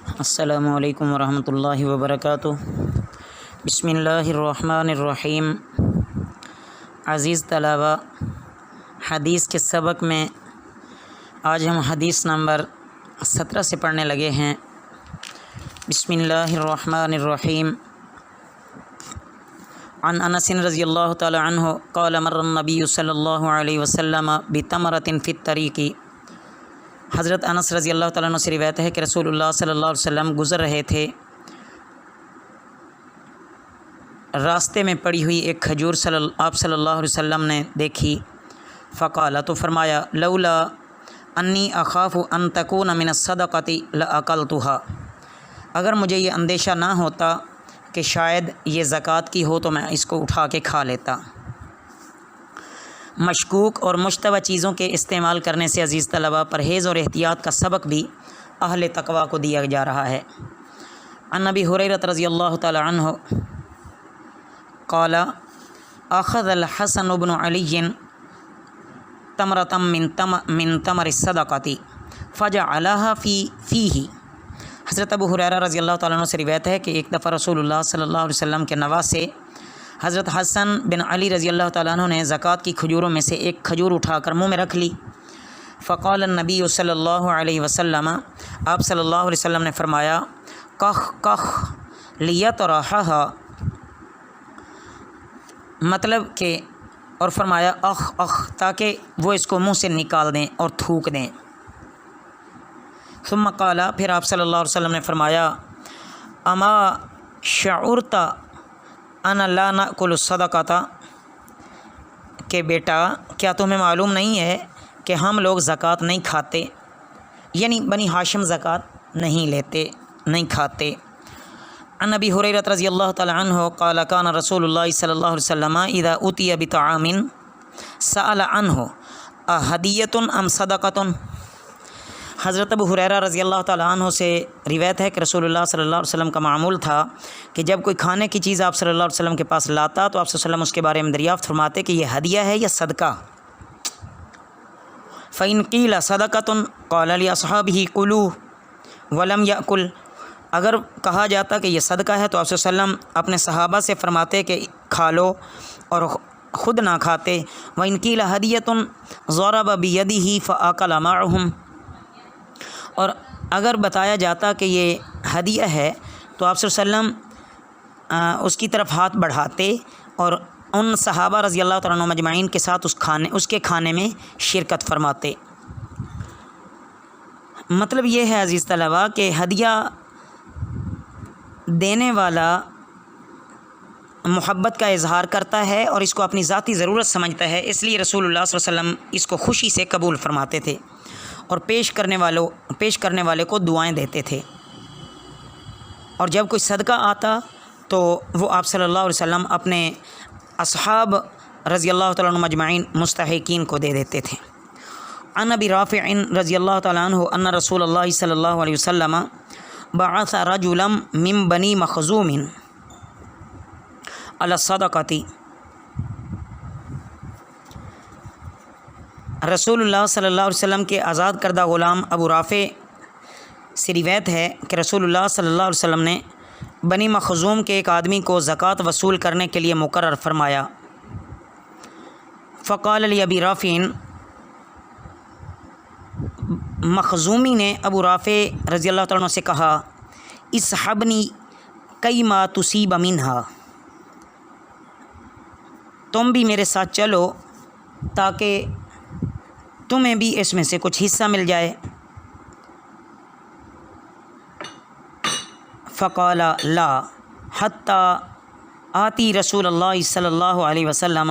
السلام علیکم ورحمۃ اللہ وبرکاتہ۔ بسم اللہ الرحمن الرحیم۔ عزیز طلباء، حدیث کے سبق میں آج ہم حدیث نمبر 17 سے پڑھنے لگے ہیں۔ بسم اللہ الرحمن الرحیم۔ عن انس رضی اللہ تعالی عنہ قال مر النبی صلی اللہ علیہ وسلم بتمرۃ فی الطریق۔ حضرت انس رضی اللہ تعالیٰ عنہ سے روایت ہے کہ رسول اللہ صلی اللہ علیہ وسلم گزر رہے تھے، راستے میں پڑی ہوئی ایک کھجور آپ صلی اللہ علیہ وسلم نے دیکھی۔ فقال، تو فرمایا، لولا انی اخاف ان تکون من الصدقۃ لاکلتها، اگر مجھے یہ اندیشہ نہ ہوتا کہ شاید یہ زکوٰۃ کی ہو تو میں اس کو اٹھا کے کھا لیتا۔ مشکوک اور مشتبہ چیزوں کے استعمال کرنے سے عزیز طلباء پرہیز اور احتیاط کا سبق بھی اہل تقویٰ کو دیا جا رہا ہے۔ عن ابی ہریرہ رضی اللہ تعالی عنہ قال اخذ الحسن بن علی تمرۃ من تمر الصدقۃ فجعلها فیہ۔ حضرت ابو ہریرہ رضی اللہ تعالیٰ عنہ سے روایت ہے کہ ایک دفعہ رسول اللہ صلی اللہ علیہ وسلم کے نواسے حضرت حسن بن علی رضی اللہ تعالیٰ عنہ نے زکوٰۃ کی کھجوروں میں سے ایک کھجور اٹھا کر منہ میں رکھ لی۔ فقال النبی صلی اللہ علیہ وسلم، آپ صلی اللہ علیہ وسلم نے فرمایا، کخ کخ لیطرحھا، مطلب کہ، اور فرمایا اخ اخ، تاکہ وہ اس کو منہ سے نکال دیں اور تھوک دیں۔ ثم قال، پھر آپ صلی اللہ علیہ وسلم نے فرمایا، اما شعرت انا لا ناکل الصدقۃ، کہ بیٹا کیا تمہیں معلوم نہیں ہے کہ ہم لوگ زکوٰۃ نہیں کھاتے، یعنی بنی ہاشم زکوٰۃ نہیں لیتے، نہیں کھاتے۔ عن ابی ہریرہ رضی اللہ تعالی عنہ قال کان رسول اللہ صلی اللہ علیہ وسلم اذا اتی بطعام سأل عنہ اہدیۃ ام صدقۃ۔ حضرت ابو ہریرہ رضی اللہ تعالیٰ عنہ سے روایت ہے کہ رسول اللہ صلی اللہ علیہ وسلم کا معمول تھا کہ جب کوئی کھانے کی چیز آپ صلی اللہ علیہ وسلم کے پاس لاتا تو آپ صلی اللہ علیہ وسلم اس کے بارے میں دریافت فرماتے کہ یہ ہدیہ ہے یا صدقہ۔ فإن قیل صدقۃ قال لأصحابہ کلوا ولم یأکل، اگر کہا جاتا کہ یہ صدقہ ہے تو آپ صلی اللہ علیہ وسلم اپنے صحابہ سے فرماتے کہ کھا لو اور خود نہ کھاتے۔ وإن قیل ہدیۃ ضرب بیدہ فأکل معہم، اور اگر بتایا جاتا کہ یہ ہدیہ ہے تو آپ صلی اللہ علیہ وسلم اس کی طرف ہاتھ بڑھاتے اور ان صحابہ رضی اللہ تعالیٰ عنہم مجمعین کے ساتھ اس کے کھانے میں شرکت فرماتے۔ مطلب یہ ہے عزیز طلباء کہ ہدیہ دینے والا محبت کا اظہار کرتا ہے اور اس کو اپنی ذاتی ضرورت سمجھتا ہے، اس لیے رسول اللہ صلی اللہ علیہ وسلم اس کو خوشی سے قبول فرماتے تھے اور پیش کرنے والے کو دعائیں دیتے تھے۔ اور جب کوئی صدقہ آتا تو وہ آپ صلی اللہ علیہ وسلم اپنے اصحاب رضی اللہ تعالیٰ عنہ مجمعین مستحقین کو دے دیتے تھے۔ عن ابی رافع رضی اللہ تعالیٰ عنہ ان رسول اللہ صلی اللہ علیہ وسلم بعث رجلا من بنی مخزوم علی الصدقۃ۔ رسول اللہ صلی اللہ علیہ وسلم کے آزاد کردہ غلام ابو رافع سے روایت ہے کہ رسول اللہ صلی اللہ علیہ وسلم نے بنی مخزوم کے ایک آدمی کو زکوٰۃ وصول کرنے کے لیے مقرر فرمایا۔ فقال لابی رافع، مخزومی نے ابو رافع رضی اللہ تعالیٰ عنہ سے کہا، اصحبنی کیما تصیب منہا، تم بھی میرے ساتھ چلو تاکہ تمہیں بھی اس میں سے کچھ حصہ مل جائے۔ فقال لا حتی آتی رسول اللہ صلی اللہ علیہ وسلم،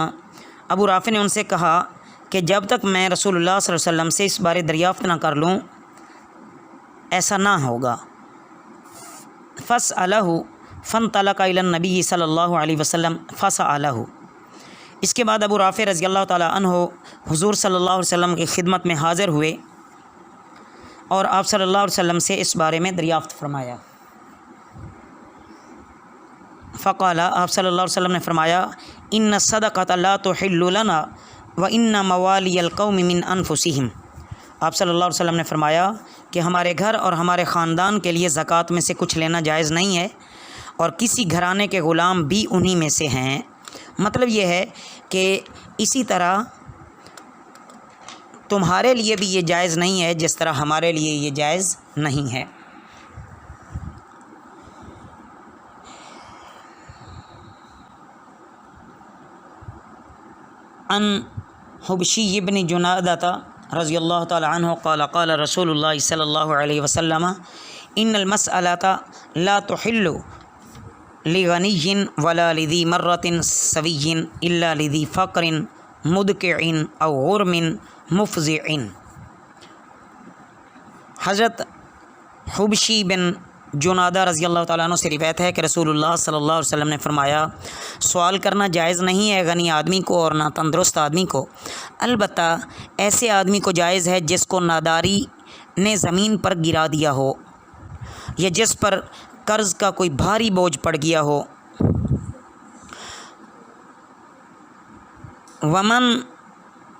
ابو رافع نے ان سے کہا کہ جب تک میں رسول اللہ صلی اللہ علیہ وسلم سے اس بارے دریافت نہ کر لوں ایسا نہ ہوگا۔ فسألہ فانطلق الی النبی صلی اللہ علیہ وسلم فسألہ، اس کے بعد ابو رافع رضی اللہ تعالیٰ عنہ حضور صلی اللہ علیہ وسلم کی خدمت میں حاضر ہوئے اور آپ صلی اللہ علیہ وسلم سے اس بارے میں دریافت فرمایا۔ فقال، آپ صلی اللہ علیہ وسلم نے فرمایا، ان الصدقۃ لا تحل لنا وان موالی القوم من انفسہم، آپ صلی اللہ علیہ وسلم نے فرمایا کہ ہمارے گھر اور ہمارے خاندان کے لیے زکوٰۃ میں سے کچھ لینا جائز نہیں ہے، اور کسی گھرانے کے غلام بھی انہی میں سے ہیں۔ مطلب یہ ہے کہ اسی طرح تمہارے لیے بھی یہ جائز نہیں ہے جس طرح ہمارے لیے یہ جائز نہیں ہے۔ ان حبشی بن جنادہ رضی اللہ تعالی عنہ قال قال رسول اللہ صلی اللہ علیہ وسلم ان المسألۃ لا تحل لغنی ولا لذی مرۃ سوی الا لذی فقر مدکع او غرم مفزع۔ حضرت حبشی بن جنادہ رضی اللہ تعالیٰ عنہ سے روایت ہے کہ رسول اللہ صلی اللہ علیہ وسلم نے فرمایا سوال کرنا جائز نہیں ہے غنی آدمی کو اور نہ تندرست آدمی کو، البتہ ایسے آدمی کو جائز ہے جس کو ناداری نے زمین پر گرا دیا ہو یا جس پر قرض کا کوئی بھاری بوجھ پڑ گیا ہو۔ ومن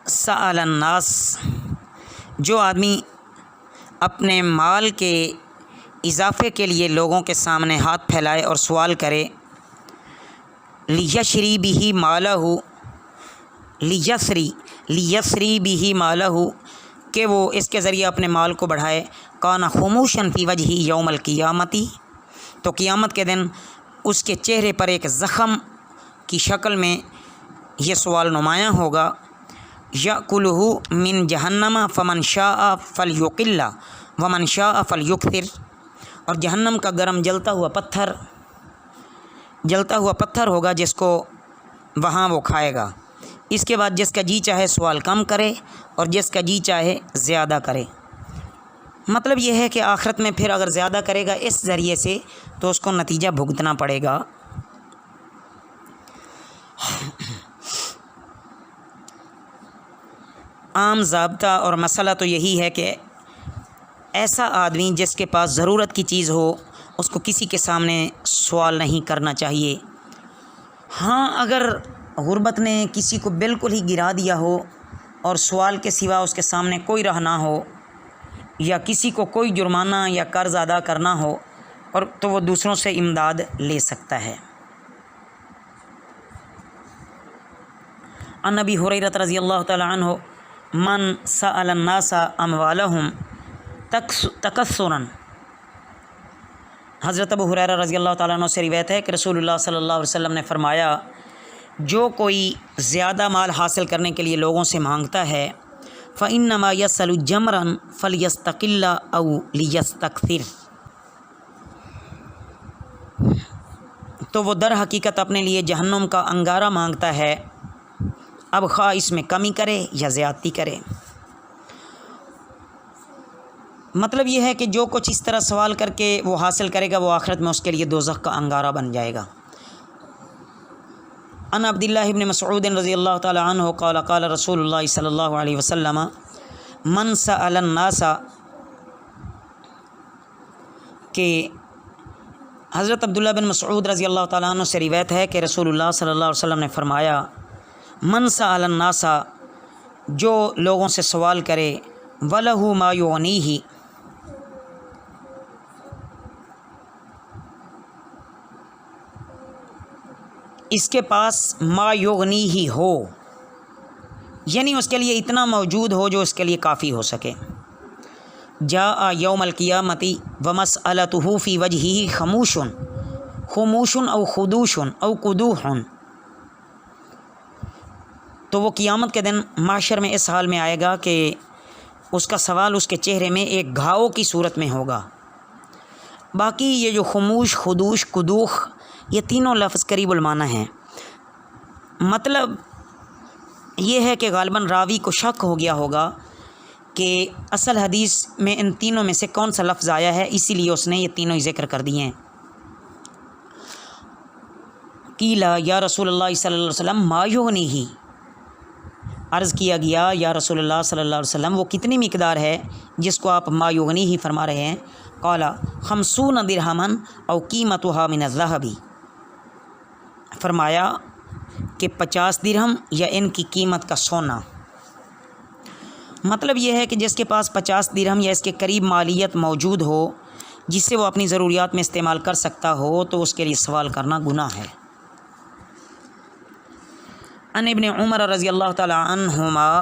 سأل الناس، جو آدمی اپنے مال کے اضافے کے لیے لوگوں کے سامنے ہاتھ پھیلائے اور سوال کرے، لیشری بھی مالہ لیسری بھی مالہ، کہ وہ اس کے ذریعے اپنے مال کو بڑھائے، کان خموشاً فی وجہ یوم القیامتی، تو قیامت کے دن اس کے چہرے پر ایک زخم کی شکل میں یہ سوال نمایاں ہوگا، یأکلہ من جہنم فمن شاء فلیقل ومن شاء فلیکثر، اور جہنم کا گرم جلتا ہوا پتھر ہوگا جس کو وہاں وہ کھائے گا۔ اس کے بعد جس کا جی چاہے سوال کم کرے اور جس کا جی چاہے زیادہ کرے۔ مطلب یہ ہے کہ آخرت میں پھر اگر زیادہ کرے گا اس ذریعے سے تو اس کو نتیجہ بھگتنا پڑے گا۔ عام ضابطہ اور مسئلہ تو یہی ہے کہ ایسا آدمی جس کے پاس ضرورت کی چیز ہو اس کو کسی کے سامنے سوال نہیں کرنا چاہیے۔ ہاں، اگر غربت نے کسی کو بالکل ہی گرا دیا ہو اور سوال کے سوا اس کے سامنے کوئی راہ نہ ہو، یا کسی کو کوئی جرمانہ یا قرض ادا کرنا ہو، اور تو وہ دوسروں سے امداد لے سکتا ہے۔ عن ابی ہریرہ رضی اللہ تعالی عنہ من سأل الناس اموالہم تکثرا، حضرت ابو ہریرہ رضی اللہ تعالیٰ عنہ سے روایت ہے کہ رسول اللہ صلی اللہ علیہ وسلم نے فرمایا جو کوئی زیادہ مال حاصل کرنے کے لیے لوگوں سے مانگتا ہے فإنما يسأل جمرا فليستقل أو ليستكثر، تو وہ در حقیقت اپنے لیے جہنم کا انگارہ مانگتا ہے، اب خواہ اس میں کمی کرے یا زیادتی کرے۔ مطلب یہ ہے کہ جو کچھ اس طرح سوال کر کے وہ حاصل کرے گا وہ آخرت میں اس کے لیے دوزخ کا انگارہ بن جائے گا۔ ان عبداللہ ابن مسعود رضی اللہ تعالی عنہ قال قال رسول اللہ صلی اللہ علیہ وسلم من سأل الناس، کہ حضرت عبداللہ بن مسعود رضی اللہ تعالیٰ عنہ سے روایت ہے کہ رسول اللہ صلی اللہ علیہ وسلم نے فرمایا من سأل الناس، جو لوگوں سے سوال کرے، وَلَهُ مَا يُغْنِيهِ، اس کے پاس ما یغنیہ ہو، یعنی اس کے لیے اتنا موجود ہو جو اس کے لیے کافی ہو سکے، جاء یوم القیامت ومسألتہ فی وجہہ خموش او خدوش او قدوح، تو وہ قیامت کے دن معاشر میں اس حال میں آئے گا کہ اس کا سوال اس کے چہرے میں ایک گھاؤ کی صورت میں ہوگا۔ باقی یہ جو خموش، خدوش، قدوح، یہ تینوں لفظ قریب المعنی ہیں۔ مطلب یہ ہے کہ غالباً راوی کو شک ہو گیا ہوگا کہ اصل حدیث میں ان تینوں میں سے کون سا لفظ آیا ہے، اسی لیے اس نے یہ تینوں ہی ذکر کر دیے ہیں۔ قیلا یا رسول اللہ صلی اللہ علیہ وسلم ما یغنیہ، عرض کیا گیا یا رسول اللہ صلی اللہ علیہ وسلم وہ کتنی مقدار ہے جس کو آپ ما یغنیہ فرما رہے ہیں؟ قالا 50 درہما او قیمتها من الذهب، فرمایا کہ 50 درہم یا ان کی قیمت کا سونا۔ مطلب یہ ہے کہ جس کے پاس 50 درہم یا اس کے قریب مالیت موجود ہو جس سے وہ اپنی ضروریات میں استعمال کر سکتا ہو تو اس کے لیے سوال کرنا گناہ ہے۔ ان ابن عمر رضی اللہ تعالی عنہما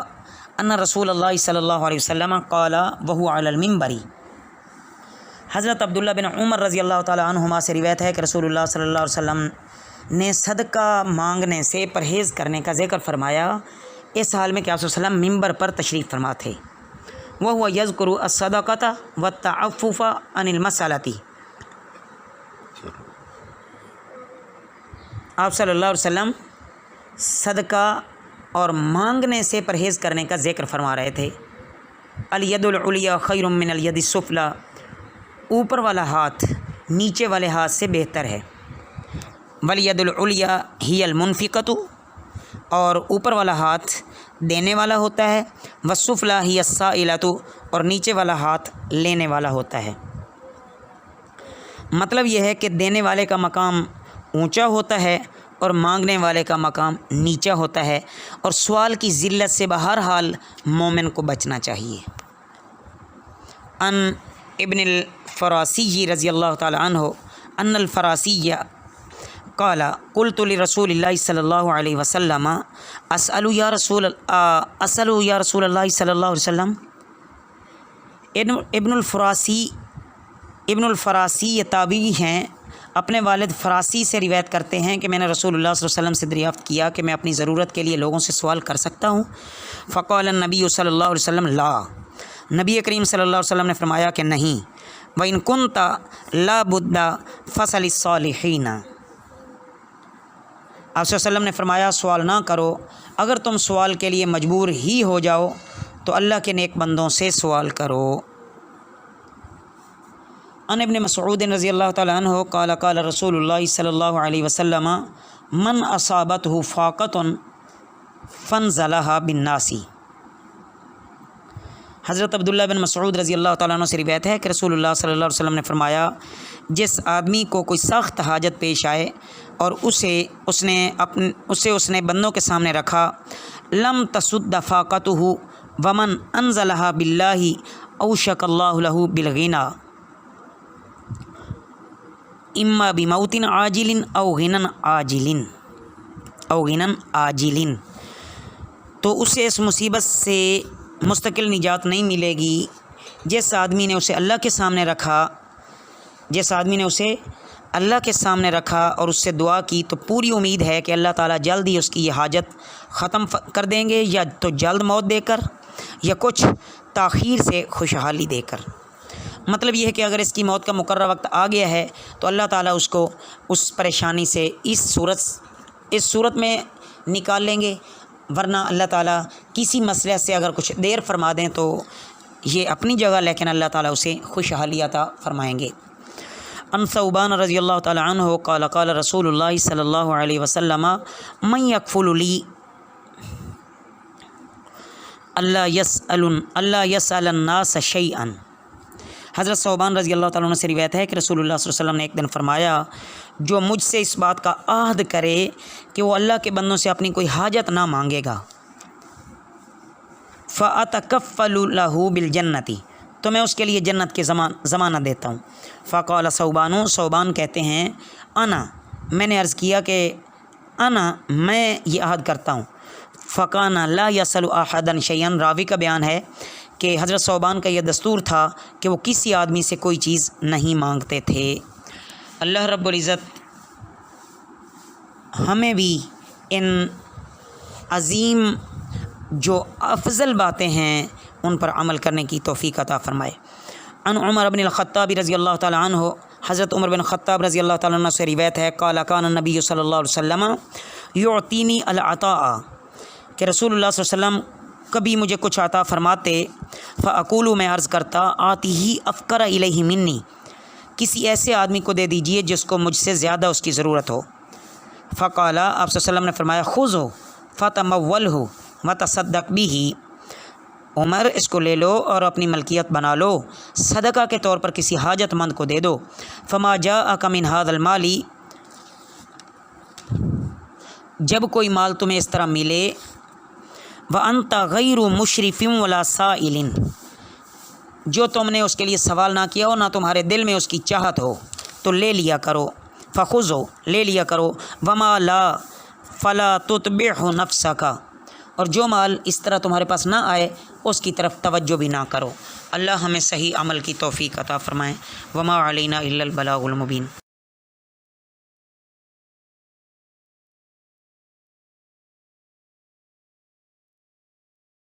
ان رسول اللہ صلی اللہ علیہ وسلم قال وهو علی المنبر، حضرت عبداللہ بن عمر رضی اللہ تعالی عنہما سے روایت ہے کہ رسول اللہ صلی اللہ علیہ وسلم نے صدقہ مانگنے سے پرہیز کرنے کا ذکر فرمایا اس حال میں کہ آپ صلی اللہ علیہ وسلم ممبر پر تشریف فرما تھے۔ وَهُوَ يَذْكُرُ الصَّدَقَةَ وَالتَّعَفُّفَ عَنِ الْمَسْأَلَةِ، آپ صلی اللہ علیہ وسلم صدقہ اور مانگنے سے پرہیز کرنے کا ذکر فرما رہے تھے۔ الید العلیٰ خیر من الید السفلی، اوپر والا ہاتھ نیچے والے ہاتھ سے بہتر ہے۔ والید العلیٰ ہی المنفقۃ، اور اوپر والا ہاتھ دینے والا ہوتا ہے۔ والسفلی ہی السائلۃ، اور نیچے والا ہاتھ لینے والا ہوتا ہے۔ مطلب یہ ہے کہ دینے والے کا مقام اونچا ہوتا ہے اور مانگنے والے کا مقام نیچا ہوتا ہے، اور سوال کی ذلت سے بہرحال مومن کو بچنا چاہیے۔ ان ابن الفراسی رضی اللہ تعالی عنہ ان الفراسی قال قلت لرسول اللہ صلی اللہ علیہ وسلم اسأل یا رسول اللہ صلی اللہ علیہ وسلم۔ ابن الفراسی یہ تابعی ہیں، اپنے والد فراسی سے روایت کرتے ہیں کہ میں نے رسول اللہ صلی اللہ علیہ وسلم سے دریافت کیا کہ میں اپنی ضرورت کے لیے لوگوں سے سوال کر سکتا ہوں؟ فقال النبی صلی اللہ علیہ وسلم لا، نبی کریم صلی اللہ علیہ وسلم نے فرمایا کہ نہیں۔ وَإِن كُنْتَ لَا بُدَّ فَسَلِ الصَّالِحِينَ، آپ صلی اللہ علیہ وسلم نے فرمایا سوال نہ کرو، اگر تم سوال کے لیے مجبور ہی ہو جاؤ تو اللہ کے نیک بندوں سے سوال کرو۔ ان ابن مسعود رضی اللہ تعالی عنہ قال قال رسول اللہ صلی اللہ علیہ وسلم من اصابته فاقة فانزلها بالناس، حضرت عبداللہ بن مسعود رضی اللہ تعالیٰ عنہ سے روایت ہے کہ رسول اللہ صلی اللہ علیہ وسلم نے فرمایا جس آدمی کو کوئی سخت حاجت پیش آئے اور اس نے بندوں کے سامنے رکھا، لم تسد فاقته ومن انزلها باللہ اوشک اللہ له بالغنى اما بموت عاجل او غنى عاجل، تو اسے اس مصیبت سے مستقل نجات نہیں ملے گی جس آدمی نے اسے اللہ کے سامنے رکھا اور اس سے دعا کی تو پوری امید ہے کہ اللہ تعالیٰ جلد ہی اس کی یہ حاجت ختم کر دیں گے، یا تو جلد موت دے کر یا کچھ تاخیر سے خوشحالی دے کر۔ مطلب یہ ہے کہ اگر اس کی موت کا مقررہ وقت آ گیا ہے تو اللہ تعالیٰ اس کو اس پریشانی سے اس صورت میں نکال لیں گے، ورنہ اللہ تعالیٰ کسی مسئلے سے اگر کچھ دیر فرما دیں تو یہ اپنی جگہ، لیکن اللہ تعالیٰ اسے خوشحالی عطا فرمائیں گے۔ ان ثوبان رضی اللہ تعالی عنہ قال قال رسول اللہ صلی اللہ علیہ وسلم من یکفل لی اللہ یسأل الناس شیئا، حضرت ثوبان رضی اللہ تعالیٰ عنہ سے روایت ہے کہ رسول اللہ صلی اللہ علیہ وسلم نے ایک دن فرمایا جو مجھ سے اس بات کا عہد کرے کہ وہ اللہ کے بندوں سے اپنی کوئی حاجت نہ مانگے گا، فَأَتَكَفَّلُ لَهُ بِالْجَنَّةِ، تو میں اس کے لیے جنت کے زمانہ دیتا ہوں۔ فقال ثوبان کہتے ہیں انا، میں نے عرض کیا کہ میں یہ عہد کرتا ہوں۔ فَكَانَ لَا يَسَلُ أَحَدًا شَيْئًا، راوی کا بیان ہے کہ حضرت ثوبان کا یہ دستور تھا کہ وہ کسی آدمی سے کوئی چیز نہیں مانگتے تھے۔ اللہ رب العزت ہمیں بھی ان عظیم جو افضل باتیں ہیں ان پر عمل کرنے کی توفیق عطا فرمائے۔ ان عمر بن الخطاب رضی اللہ تعالی عنہ، حضرت عمر بن الخطاب رضی اللہ تعالی عنہ سے روایت ہے قال کان النبی صلی اللہ علیہ وسلم یعطینی العطاء، کہ رسول اللہ صلی اللہ علیہ وسلم کبھی مجھے کچھ عطا فرماتے، فاقول، میں عرض کرتا، آتی ہی افقر الیہ منی، کسی ایسے آدمی کو دے دیجئے جس کو مجھ سے زیادہ اس کی ضرورت ہو۔ فقال، آپ صلی اللہ علیہ وسلم نے فرمایا خذہ فتمولہ وتصدق بہ، عمر اس کو لے لو اور اپنی ملکیت بنا لو، صدقہ کے طور پر کسی حاجت مند کو دے دو۔ فما جاءک من ھذا المال، جب کوئی مال تمہیں اس طرح ملے، وَأَنْتَ غَيْرُ مُشْرِفٍ وَلَا سَائِلٍ، جو تم نے اس کے لیے سوال نہ کیا ہو، نہ تمہارے دل میں اس کی چاہت ہو، تو لے لیا کرو، فخذو لے لیا کرو، وما لا فلا تتبعہ نفسک، اور جو مال اس طرح تمہارے پاس نہ آئے اس کی طرف توجہ بھی نہ کرو۔ اللہ ہمیں صحیح عمل کی توفیق عطا فرمائے۔ وما علینا الا البلاغ المبین۔